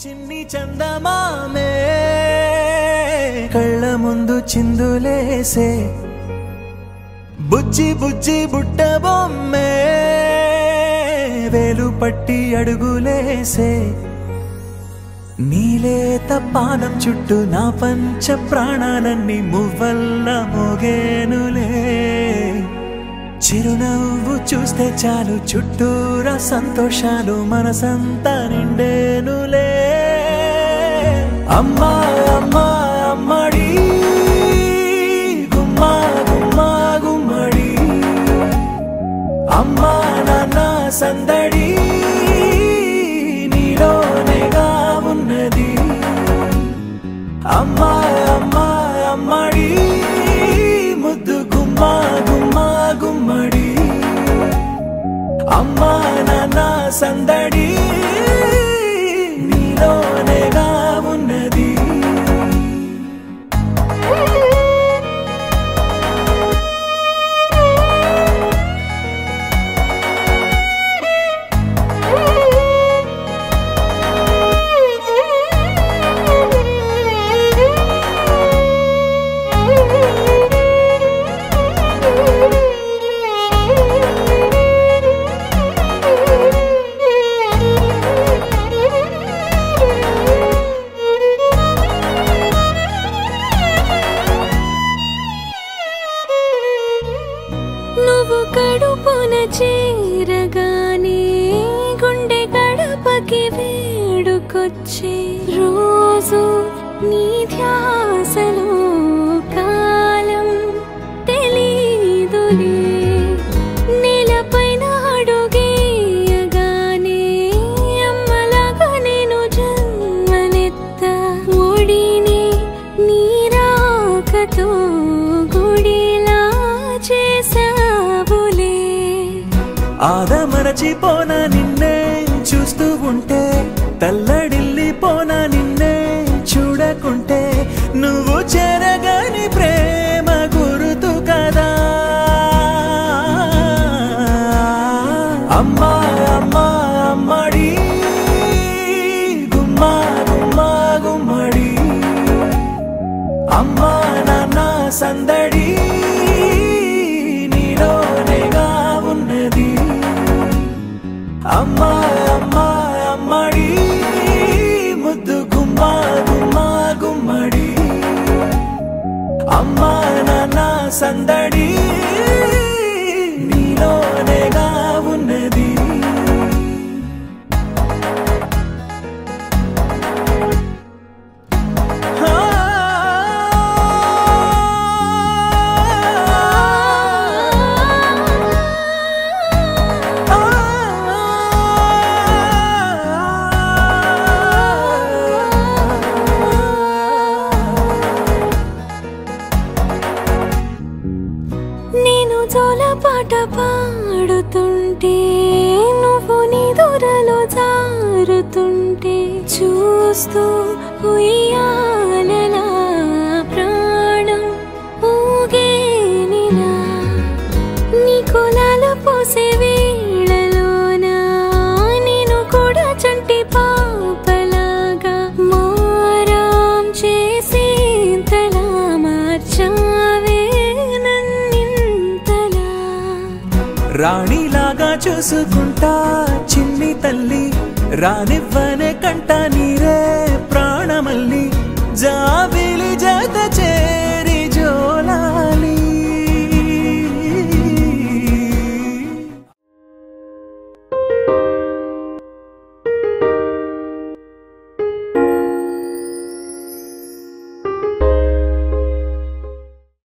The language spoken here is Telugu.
చిన్ని చందమామే కళ్ళ ముందు చిందులేసే బుజ్జి బుజ్జి బుట్ట బొమ్మే వేలు పట్టి అడుగులేసే నీలేత పానం చుట్టూ నా పంచ ప్రాణాలన్నీ మువ్వల్ల మోగేనులే చిరునవ్వు చూస్తే చాలు చుట్టూరా సంతోషాలు మనసంతా నిండేనులే అమ్మా అమ్మా అమ్మడి గుమ్మా గుమ్మా గుమ్మడి అమ్మా నాన్న సందడి నీలోనేగా ఉన్నది అమ్మా అమ్మా అమ్మడి ముద్దు గుమ్మా గుమ్మా గుమ్మడి అమ్మా నాన్న సందడి నీలోనేగా ఉన్నది నువ్వు కడుపున చేరగానే గుండె గడపకి వేడుకొచ్చే రోజు నీ ధ్యాసలో కాలం తెలీదులే నేలపైన అడుగేయగానే అమ్మలాగా నేను జన్మనెత్త ఒడిని నీ రాకతో గుడిలా చేసావులే ఆదమరచిపోనా నిన్నే చూస్తూ ఉంటే తల్లడిల్లిపోనా నిన్నే చూడకుంటే నువ్వు చెరగని ప్రేమ గుర్తు కదా అమ్మా అమ్మా అమ్మడి గుమ్మా గుమ్మా గుమ్మడి అమ్మా నాన్న సందడి నీలోనేగా ఉన్నది అమ్మా అమ్మా అమ్మడి ముద్దు గుమ్మా గుమ్మా గుమ్మడి అమ్మా నాన్న సందడి నీలోనేగా ఉన్నది నేను జోలపాట పాడుతుంటే నువ్వు నీ దూరలో జారుతుంటే చూస్తూ ఉయ్యాలలా ప్రాణం ఊగేనిలా నీ కులాల పోసే వేళలోన నేను కూడా చంటి పాపలాగా మారాం చేసేంతలా మార్చావే రాణిలాగా చూసుకుంటా చిన్ని తల్లి రానివ్వనే కంట